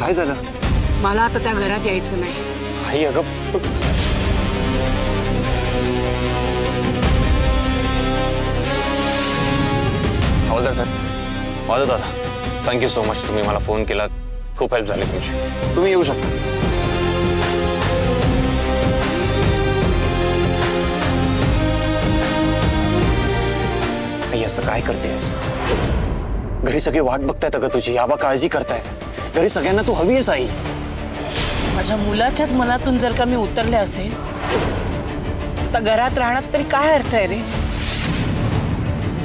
काय झालं? मला आता त्या घरात यायचं नाही. आई अगं हवालदार साहेब, माझं दादा, थँक्यू सो मच. तुम्ही मला फोन केला, खूप हेल्प झाली तुमची. तुम्ही येऊ शकता. आई असं काय करतेस? घरी सगळे वाट बघतायत अगं तुझी, आबा काळजी करतायत. घरी सगळ्यांना तू हवी आहेस आई. माझ्या मुलाच्याच मनातून जर का मी उतरले असेल तर घरात राहण्यात तरी काय अर्थ आहे रे?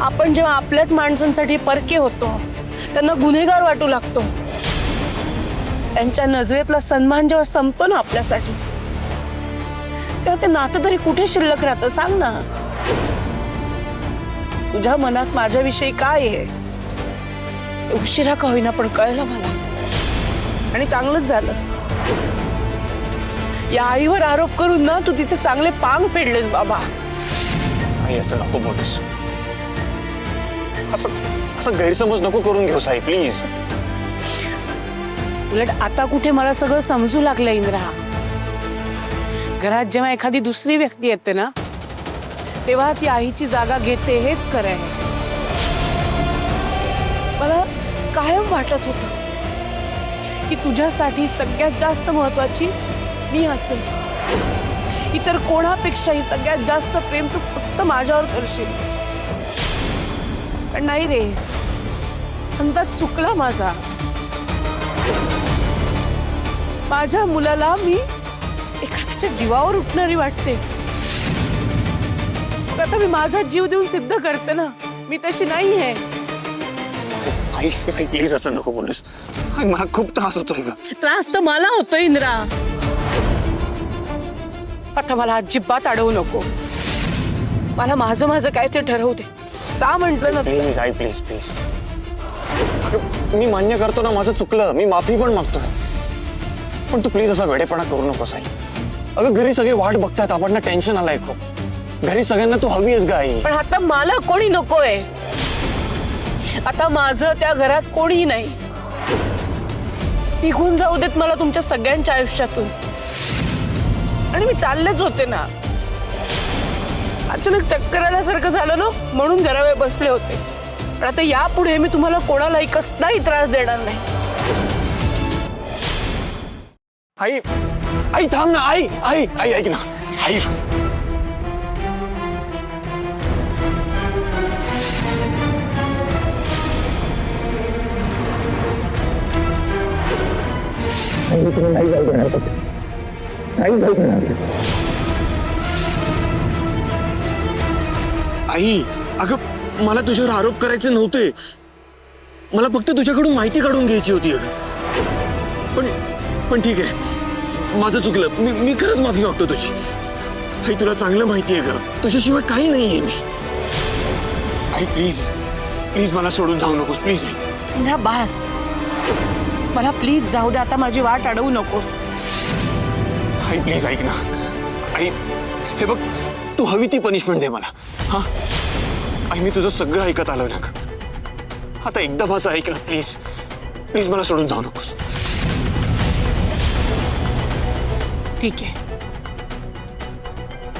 आपण जेव्हा आपल्याच माणसांसाठी परके होतो, त्यांना गुन्हेगार वाटू लागतो, त्यांच्या नजरेतला सन्मान जेव्हा संपतो ना आपल्यासाठी, तेव्हा ते नातं तरी कुठे शिल्लक राहतं सांग ना. तुझ्या मनात माझ्याविषयी काय आहे उशिरा का होईना पण कळलं मला, आणि चांगलंच झालं. या आईवर आरोप करून ना तू तिचे चांगले पांग फेडलेस बाबा. आई असं नको बोलूस. असं गैरसमज नको करून घेऊ साई, प्लीज. उलट आता कुठे मला सगळं समजू लागलं इंद्रा. घरात जेव्हा एखादी दुसरी व्यक्ती येते ना, तेव्हा ती आईची जागा घेते, हेच खरं आहे. मला कायम वाटत होतं की तुझ्यासाठी सगळ्यात जास्त महत्वाची मी असेल. इतर कोणापेक्षाही सगळ्यात जास्त प्रेम तू फक्त माझ्यावर करशील. पण नाही रे, अंदाज चुकला माझा. माझ्या मुलाला मी एखाद्याच्या जीवावर उठणारी वाटते. आता मी माझा जीव देऊन सिद्ध करते ना, मी तशी नाही आहे. आई आई प्लीज असं नको बोलूस. मला खूप त्रास होतोय ग. त्रास तर मला होतोय इंद्रा. आता मला अजिबात अडवू नको. मला माझं माझं काय ते ठरवू दे. चा म्हटलं ना. Please I please please. अगं मी मान्य करतो ना माझं चुकलं, मी माफी पण मागतोय, पण तू प्लीज असा वेडेपणा करू नकोस आई. अगं घरी सगळे वाट बघतायत, आपण टेन्शन आलंय खूप. घरी सगळ्यांना तू हवी आहेस ग आई. पण आता मला कोणी नकोय. आता माझं त्या घरात कोणीही नाही. निघून जाऊ देत मला तुमच्या सगळ्यांच्या आयुष्यातून. आणि मी चाललेच होते ना. अचानक चक्कर आल्यासारखं झालं ना, म्हणून जरा वेळ बसले होते. पण आता यापुढे मी तुम्हाला कोणालाही कसलाही त्रास देणार नाही. आई आई थांब ना. आई आई आई ऐक ना. आई तुम्ही नाही जाऊ देणार, नाही जाऊ देणार. आई अगं मला तुझ्यावर आरोप करायचे नव्हते. मला फक्त तुझ्याकडून माहिती काढून घ्यायची होती अगं. पण ठीक आहे, माझं चुकलं. मी खरंच माफी मागतो तुझी. आई तुला चांगलं माहिती आहे ग, तुझ्याशिवाय काही नाहीये मी. आई प्लीज प्लीज मला सोडून जाऊ नकोस प्लीज. इंद्रा बास, मला प्लीज जाऊ दे. आता माझी वाट अडवू नकोस. आई प्लीज ऐक ना. आई हे बघ, तू हवी ती पनिशमेंट दे मला. हा आई मी तुझं सगळं ऐकत आलोय ना. आता एकदा माझं ऐक ना प्लीज. प्लीज मला सोडून जाऊ नकोस. ठीक आहे,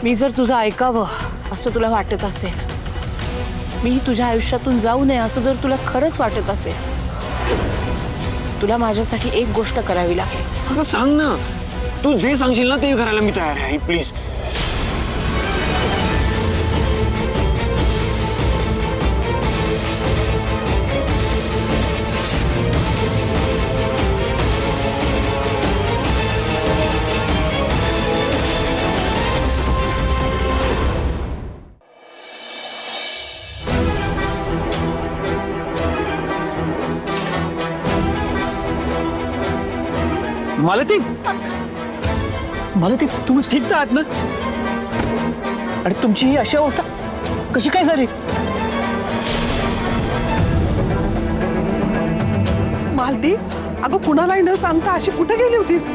मी जर तुझं ऐकावं असं तुला वाटत असेल, मी तुझ्या आयुष्यातून जाऊ नये असं जर तुला खरंच वाटत असेल, तुला माझ्यासाठी एक गोष्ट करावी लागेल. अगं सांग ना, तू जे सांगशील ना ते करायला मी तयार आहे आई प्लीज. मालती तुम्ही ठीक आहात ना? आणि तुमची ही अशी अवस्था कशी काय झाली? मालती, अगं कुणालाही न सांगता अशी कुठे गेली होतीस?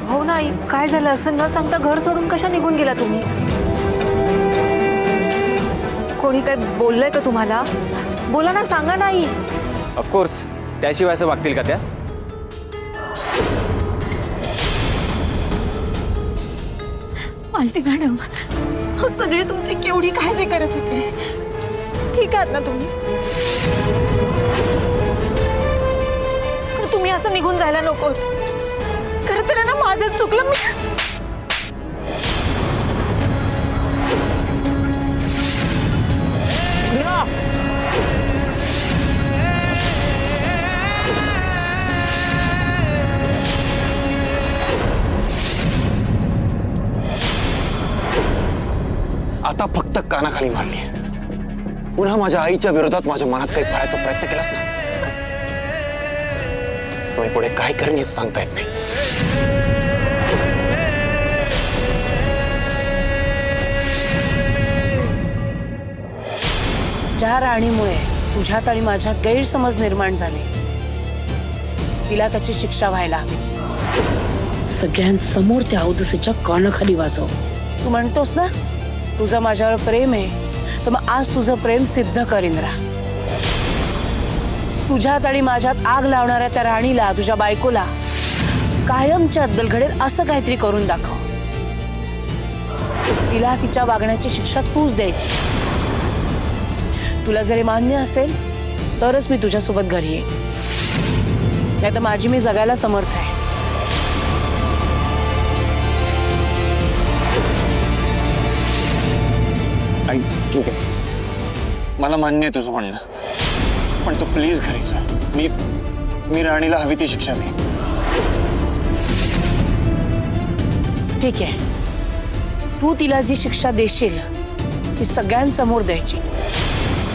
हो नाही, काय झालं? असं न सांगता घर सोडून कशा निघून गेला तुम्ही? कोणी काय बोललंय का तुम्हाला? बोला ना, सांगा नाही. ऑफकोर्स, त्याशिवाय असं वागतील का त्या? मालती मॅडम, सगळे तुमची केवढी काळजी करत होते. ठीक आहात ना तुम्ही? पण तुम्ही असं निघून जायला नको होतं. खरं तर ना माझंच चुकलं. मी आता फक्त कानाखाली मारली. पुन्हा माझ्या आईच्या विरोधात माझ्या मनात काही भरायचा प्रयत्न केलास ना, तुम्ही पुढे काय करेन हे सांगता येत नाही. ज्या राणीमुळे तुझ्यात आणि माझ्यात गैरसमज निर्माण झाले, तिला त्याची शिक्षा व्हायला हवी. सगळ्यांसमोर त्या अवदसेच्या कानाखाली वाजव. तू म्हणतोस ना तुझं माझ्यावर प्रेम आहे, तर मग आज तुझं प्रेम सिद्ध कर इंद्रा. तुझ्यात आणि माझ्यात आग लावणाऱ्या त्या राणीला, तुझ्या बायकोला कायमच्या अद्दल घडेल असं काहीतरी करून दाखव. तिला तिच्या वागण्याची शिक्षा तूच द्यायची. तुला जरी मान्य असेल तरच मी तुझ्यासोबत घरी येईन, नाही तर माझी मी जगायला समर्थ आहे. आई ठीक आहे, मला मान्य आहे तुझं म्हणणं, पण तू प्लीज घरी चल. मी राणीला हवी ती शिक्षा दे. ठीक आहे, तू तिला जी शिक्षा देशील ती सगळ्यांसमोर द्यायची.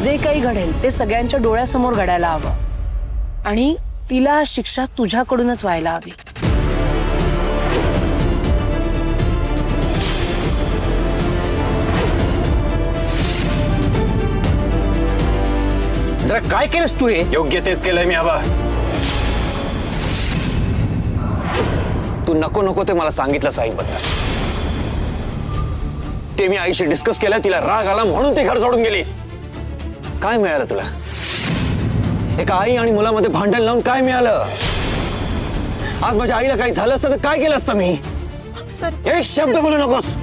जे काही घडेल ते सगळ्यांच्या डोळ्यासमोर घडायला हवं, आणि तिला शिक्षा तुझ्याकडूनच व्हायला हवी. जरा काय केलंस तू हे? योग्य तेच केलंय मी आबा. तू नको नको ते मला सांगितलं साईबद्दल. ते मी आईशी डिस्कस केलं, तिला राग आला म्हणून ती घर सोडून गेली. काय मिळालं तुला? एका आई आणि मुलामध्ये भांडण लावून काय मिळालं? आज माझ्या आईला काही झालं असतं तर काय केलं असतं मी? सर, एक शब्द बोलू नकोस.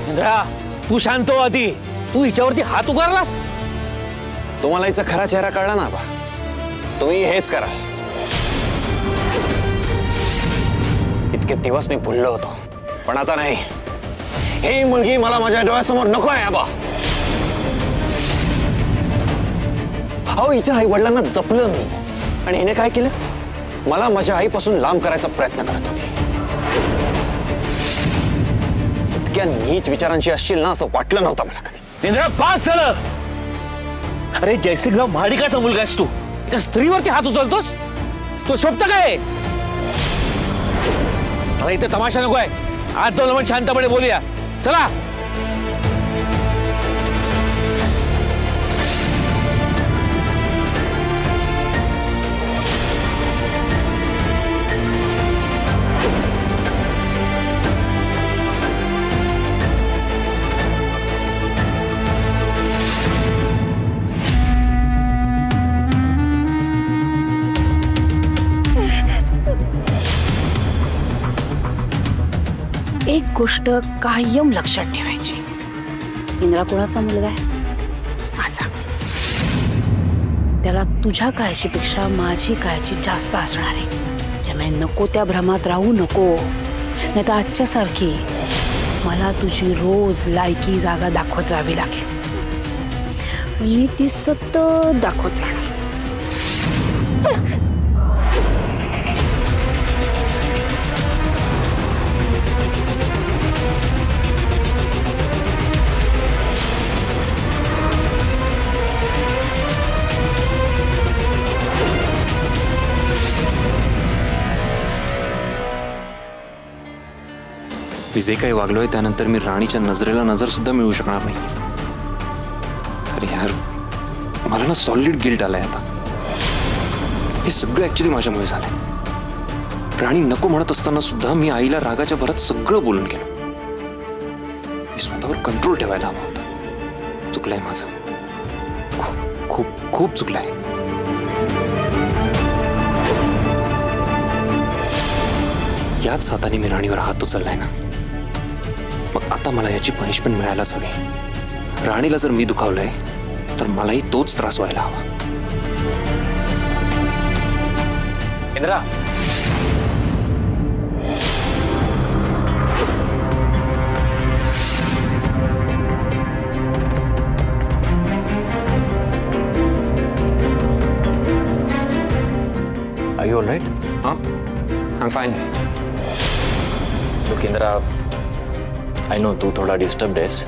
इंद्रा, तू शांत हो आधी. तू हिच्यावरती हात उगारलास. तुम्हाला हिचा खरा चेहरा कळला ना आबा, तुम्ही हेच करा. इतके दिवस मी भुललो होतो, पण आता नाही. ही मुलगी मला माझ्या डोळ्यासमोर नको आहे आबा. अहो, हिच्या आई वडिलांना जपलं मी, आणि हिने काय केलं? मला माझ्या आईपासून लांब करायचा प्रयत्न करत होती. इतक्या नीच विचारांची असशील ना असं वाटलं नव्हतं मला कधी. इंद्रा, पास झालं. अरे जयसिंगराव महाडिकाचा मुलगा आहेस तू, एका स्त्रीवरती हात उचलतोस? तो शोभत काय? मला इथे तमाशा नको आहे. आज जाऊन आपण शांतपणे बोलूया. चला. एक गोष्ट कायम लक्षात ठेवायची. इंद्रा कोणाचा मुलगा आहे? माझा. त्याला तुझ्या काळजीपेक्षा माझी काळजी जास्त असणार आहे. त्यामुळे नको त्या भ्रमात राहू नको. नाही तर आजच्या सारखी मला तुझी रोज लायकी जागा दाखवत राहावी लागेल. मी ती सतत दाखवत राहणार. मी जे काही वागलोय त्यानंतर मी राणीच्या नजरेला नजर सुद्धा मिळू शकणार नाही. अरे यार, मला ना सॉलिड गिल्ट आलाय आता. हे सगळं ऍक्च्युली माझ्यामुळे झालंय. राणी नको म्हणत असताना सुद्धा मी आईला रागाच्या भरात सगळं बोलून गेलो. मी स्वतःवर कंट्रोल ठेवायला हवा होता. चुकलंय माझं, खूप खूप खूप चुकलंय. याच हाताने मी राणीवर हात उचललाय ना, मग आता मला याची पनिशमेंट मिळायलाच हवी. राणीला जर मी दुखावलंय तर मलाही तोच त्रास व्हायला हवा. Indra, are you all right? हां, I am fine. Look Indra, I know तू थोडा डिस्टर्ब आहेस,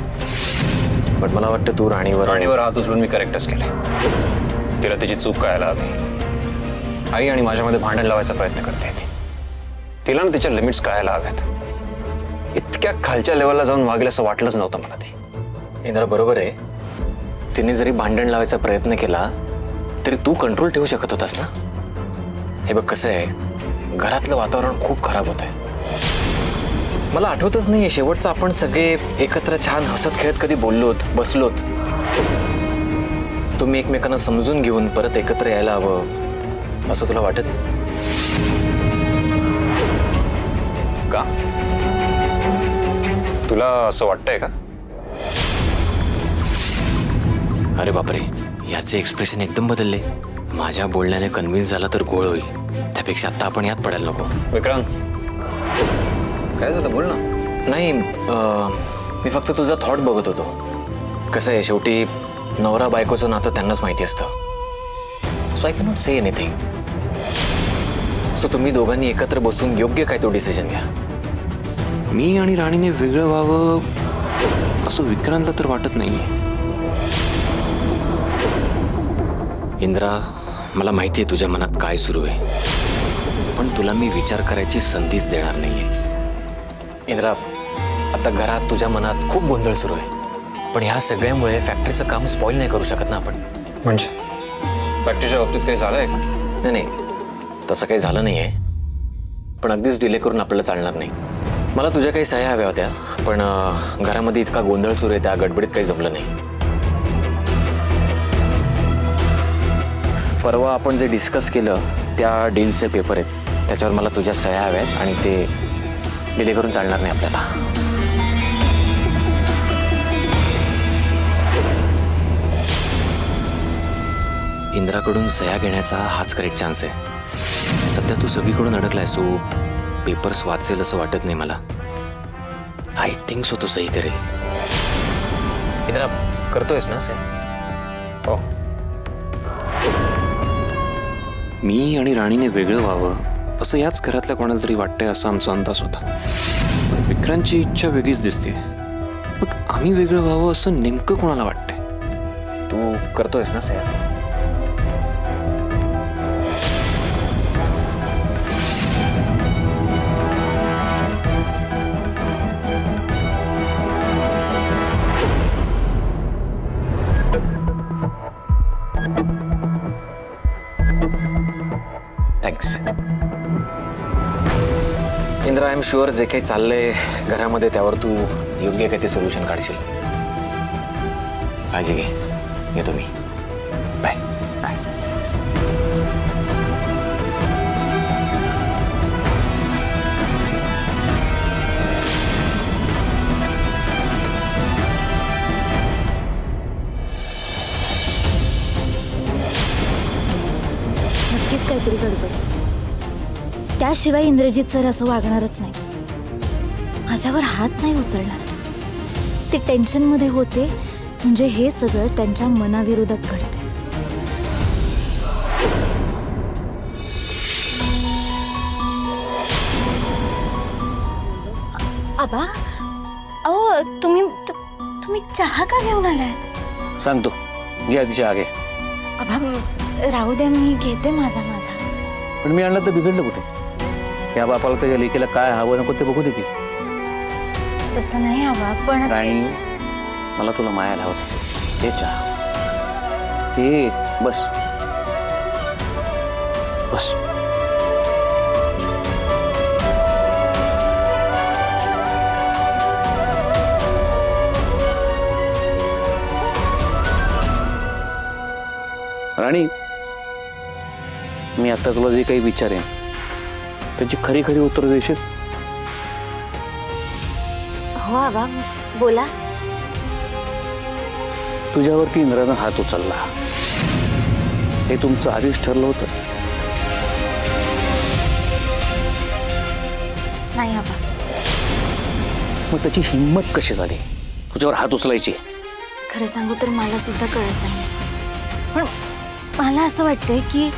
बट मला वाटतं तू राणीवर हात उचलून मी करेक्टच केले. तिला तिची चूक कळायला हवी. आई आणि माझ्यामध्ये भांडण लावायचा प्रयत्न करते ती. तिला ना तिच्या लिमिट्स कळायला हव्यात. इतक्या खालच्या लेवलला जाऊन वागेल असं वाटलंच नव्हतं मला ती. इंद्रा बरोबर आहे, तिने जरी भांडण लावायचा प्रयत्न केला तरी तू कंट्रोल ठेवू शकत होतास ना. हे बघ कसं आहे, घरातलं वातावरण खूप खराब होत आहे. मला आठवतच नाहीये शेवटचं आपण सगळे एकत्र छान हसत खेळत कधी बोललोत, बसलोत. तुम्ही एकमेकांना समजून घेऊन परत एकत्र यायला हवं असं तुला वाटत? का तुला असं वाटतंय का? अरे बापरे, याचे एक्सप्रेशन एकदम बदलले. माझ्या बोलण्याने कन्व्हिन्स झाला तर गोळ होईल, त्यापेक्षा आता आपण यात पडायला नको. विक्रांत, काय झालं, बोल ना. नाही, मी फक्त तुझा थॉट बघत होतो. कसं आहे, शेवटी नवरा बायकोचं नातं त्यांनाच माहिती असतं. So I cannot say anything. So तुम्ही दोघांनी एकत्र बसून योग्य काय तो डिसिजन घ्या. मी आणि राणीने वेगळं व्हावं असं विक्रांतला तर वाटत नाहीये. इंद्रा, मला माहिती आहे तुझ्या मनात काय सुरू आहे, पण तुला मी विचार करायची संधीच देणार नाहीये. इंद्रा, आता घरात तुझ्या मनात खूप गोंधळ सुरू आहे, पण ह्या सगळ्यामुळे फॅक्टरीचं काम स्पॉइल नाही करू शकत ना आपण. म्हणजे फॅक्टरीच्या बाबतीत काही झालंय का? नाही नाही, तसं काही झालं नाही आहे, पण अगदीच डिले करून आपल्याला चालणार नाही. मला तुझ्या काही सह्या हव्या होत्या, पण घरामध्ये इतका गोंधळ सुरू आहे, त्या गडबडीत काही जमलं नाही. परवा आपण जे डिस्कस केलं त्या डीलचे पेपर आहेत, त्याच्यावर मला तुझ्या सह्या हव्या आहेत आणि ते डिले करून चालणार नाही आपल्याला. इंद्राकडून सह्या घेण्याचा हाच करेक्ट चान्स आहे. सध्या तू सगळीकडून अडकलाय, सो पेपर्स वाचेल असं वाटत नाही मला. आय थिंक सो तो सही करेल. इंद्रा, करतोयस ना सही? हो. मी आणि राणीने वेगळं व्हावं असं याच घरातल्या कोणाला तरी वाटतंय असा आमचा अंदाज होता. पण विक्रांतची इच्छा वेगळीच दिसते. मग आम्ही वेगळं व्हावं असं नेमकं कोणाला वाटतंय? तू करतोयस ना सह्या? Thanks. Indra, I am sure जे काही चाललंय घरामध्ये त्यावर तू योग्य काही ते सोल्युशन काढशील. काळजी घे. येतो मी. बाय. बाय. नक्कीच काहीतरी गडबड. त्याशिवाय इंद्रजित सर असं वागणारच नाही. माझ्यावर हात नाही उचलणार. ते टेन्शनमध्ये होते म्हणजे हे सगळं त्यांच्या मनाविरोधात घडते. आबा, अहो तुम्ही चहा का घेऊन आलात? सांगतो, घे आधीच्या आगे. आबा, राहू द्या, मी घेते माझा. पण मी आणलं तर बिघडलं कुठे? या बापाला त्याच्या लेकीला काय हवं नको ते बघू दे की. तसं नाही आबा, पण राणी, मला तुला मायाला होतं. ते चहा ते बस बस. राणी, मी आता तुला जे काही विचारेन त्याची खरी खरी उत्तर देशील? हो आबा बोला. तुझ्यावरती इंद्रानं हात उचलला हे तुमचं आधीच ठरलं होतं. नाही आबा. मग त्याची हिंमत कशी झाली तुझ्यावर हात उचलायची? खरं सांगू तर मला सुद्धा कळत नाही. पण मला असं वाटतंय की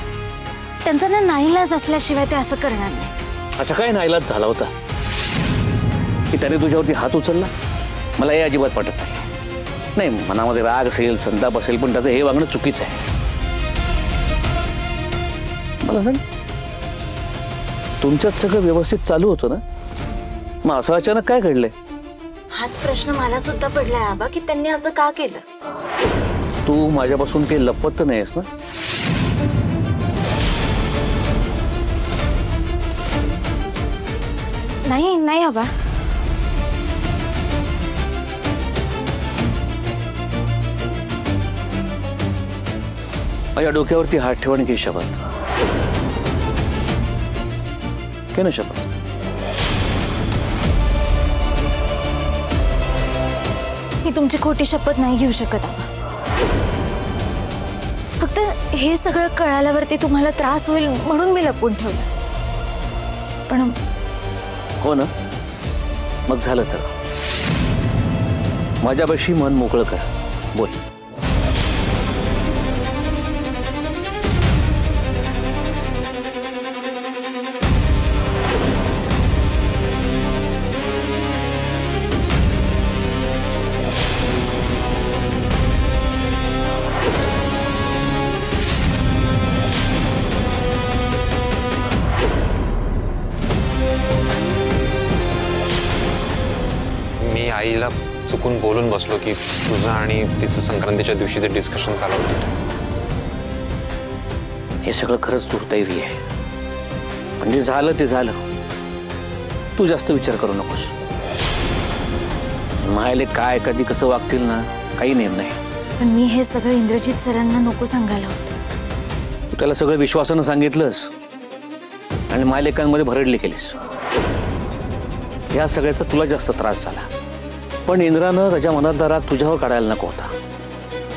त्यांचा ना नाईलाज असल्याशिवाय ते असं करणार नाही. असं काय नाईलाज झाला होता की त्याने तुझ्यावरती हात उचलला? मला हे अजिबात पटत नाही. नाही, मनामध्ये राग असेल, संताप असेल, पण त्याचं हे वागणं चुकीचं आहे. मला सांग, तुमच्यात सगळं व्यवस्थित चालू होतं ना, मग असं अचानक काय घडलंय? हाच प्रश्न मला सुद्धा पडलाय आबा की त्यांनी असं का केलं. तू माझ्यापासून काही लपवत तर नाहीस ना? नाही नाही आबा. माझ्या डोक्यावरती हात ठेवून घे शपथ. घे ना शपथ. मी तुमची खोटी शपथ नाही घेऊ शकत आबा. फक्त हे सगळं कळाल्यावरती तुम्हाला त्रास होईल म्हणून मी लपवून ठेवलं. पण हो ना, मग झालं तर माझ्यापाशी मन मोकळं कर. बोल. मी आईला चुकून बोलून बसलो की तुझं आणि तिचं संक्रांतीच्या दिवशी ते डिस्कशन झालं होतं. हे सगळं खरंच दुर्दैवी आहे. म्हणजे झालं ते झालं. तू जास्त विचार करू नकोस. मायले काय कधी कसं वागतील ना, काही नेम नाही. पण मी हे सगळं इंद्रजित सरांना नको सांगायला होतं. तू त्याला सगळं विश्वासानं सांगितलंस आणि मायलेकांमध्ये भरडली केलीस. या सगळ्याचा तुला जास्त त्रास झाला. पण इंद्रानं त्याच्या मनातला राग तुझ्यावर काढायला नको होता.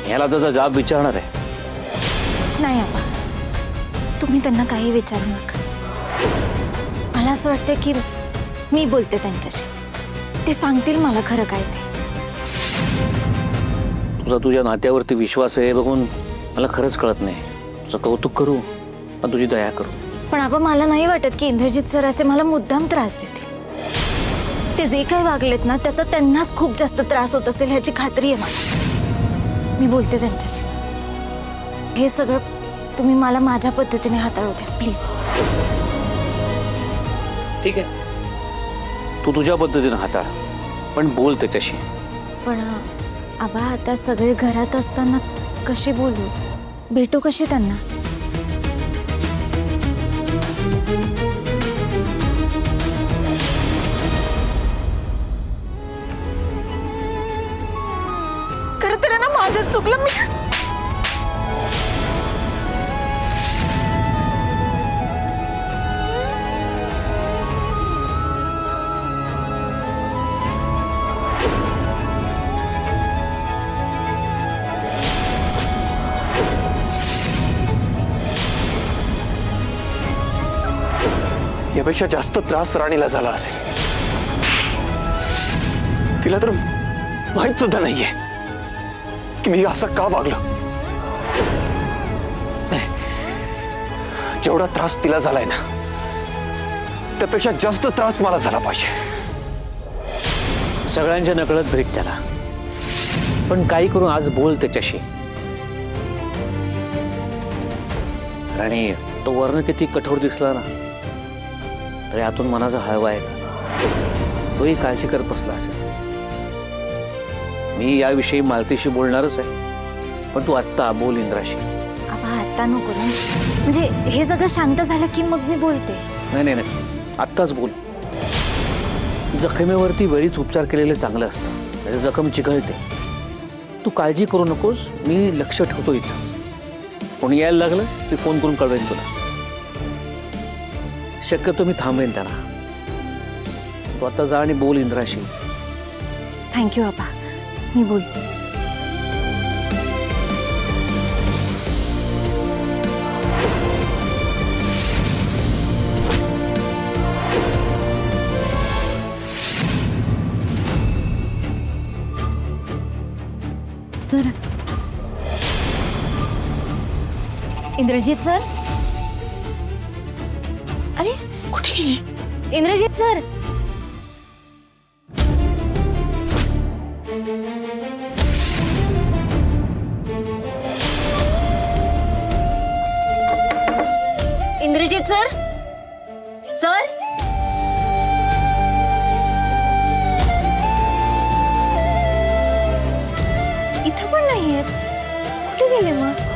याला त्याचा जाब विचारणार आहे. नाही आबा, तुम्ही त्यांना काही विचारू नका. मला असं वाटतं की मी बोलते त्यांच्याशी. ते सांगतील मला खरं काय ते. तुझा तुझ्या नात्यावरती विश्वास आहे बघून मला खरंच कळत नाही. तुझं कौतुक करू पण तुझी दया करू. पण आबा मला नाही वाटत की इंद्रजित सर असे मला मुद्दाम त्रास देतील. ते जे काही वागलेत ना त्याचा त्यांनाच खूप जास्त त्रास होत असेल ह्याची खात्री आहे मला. मी बोलते त्यांच्याशी. हे सगळं तुम्ही मला माझ्या पद्धतीने हाताळू द्या प्लीज. ठीक आहे, तू तुझ्या पद्धतीनं हाताळ, पण बोल त्याच्याशी. पण आबा आता सगळे घरात असताना कशी बोलू, भेटू कशी त्यांना. खरं तर ना माझं चुकलं. मी यापेक्षा जास्त त्रास राणीला झाला असेल. तिला तर माहित सुद्धा नाहीये की मी असं का वागलो. जेवढा त्रास तिला झालाय ना त्यापेक्षा जास्त त्रास मला झाला पाहिजे. सगळ्यांच्या नकळत भेट त्याला, पण काही करून आज बोल त्याच्याशी. आणि तो वर्ण किती कठोर दिसला ना तरी आतून मनाचा हळवा आहे का, तोही काळजी करत बसला असेल. मी याविषयी मालतीशी बोलणारच आहे, पण तू आत्ता बोल इंद्राशी. आबा आता नको ना, म्हणजे हे सगळं शांत झालं की मग मी बोलते. नाही नाही नाही, आत्ताच बोल. जखमेवरती वेळीच उपचार केलेले चांगलं असतं, त्याची जखम चिघळते. तू काळजी करू नकोस, मी लक्ष ठेवतो इथं. कोणी यायला लागलं की फोन करून कळवेन तुला. शक्यतो मी थांबवेन त्यांना. तू आता जा आणि बोल इंद्राशी. थँक्यू आबा, मी बोलते. सर, इंद्रजित सर, अरे कुठे गेले Indrajit sir? Indrajit sir, sir, इथं पण नाही आहेत. कुठे गेले मग?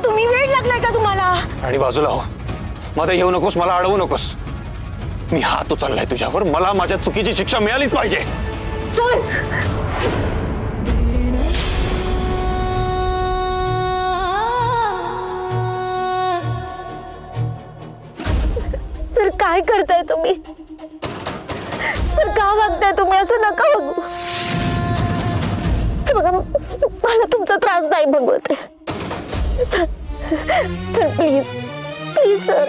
तुम्ही वेळ लागलाय का तुम्हाला? आणि बाजूला हो, मध्ये येऊ नकोस, मला अडवू नकोस. मी हात उचललाय तुझ्यावर, मला माझ्या चुकीची शिक्षा मिळालीच पाहिजे. सर, सर काय करताय तुम्ही? सर का वागताय तुम्ही? असं नका वागू. हे बघा, मला तुमचा त्रास नाही भगवत आहे. Sir, sir please, please sir.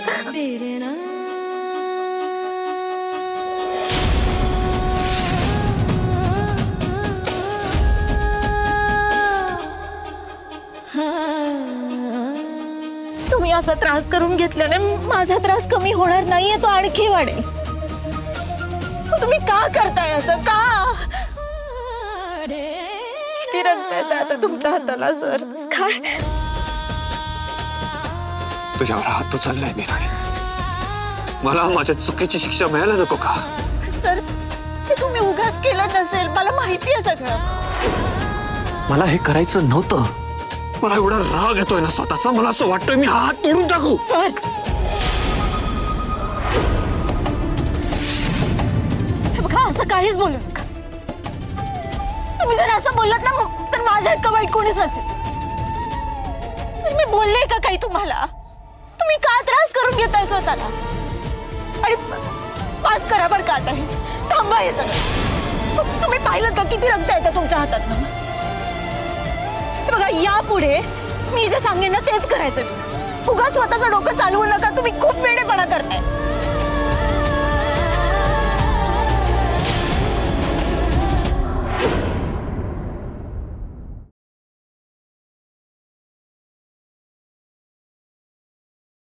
तुम्ही असा त्रास करून घेतल्याने माझा त्रास कमी होणार नाहीये, तो आणखी वाढेल. तुम्ही का करताय असं? का? किती रक्त येत आता तुमच्या हाताला सर? काय? तुझ्यावर हात उचललाय मी राणी. मला माझ्या चुकीची शिक्षा मिळायला नको का? सर, हे तुम्ही उगाच केलं नसेल, मला माहिती आहे सगळं. मला हे करायचं नव्हतं. मला एवढा राग येतोय ना स्वतःचा, मला असं वाटतंय मी हात तोडून टाकू. सर, हे बघा, असं काहीच बोलू नका. तुम्ही जर असं बोललात ना तर माझ्या इतकं वाईट कोणीच नसेल. सर, मी बोलले का काही तुम्हाला? तुम्ही का त्रास करून घेताय स्वतःला? आणि पास करा बरं का आता. हे थांबा हे सगळं. तुम्ही पाहिलं का किती रक्त येतं तुमच्या हातात? बघा, यापुढे मी जे सांगेन ना तेच करायचं. उगाच स्वतःचं डोकं चालवू नका. तुम्ही खूप वेडेपणा करताय.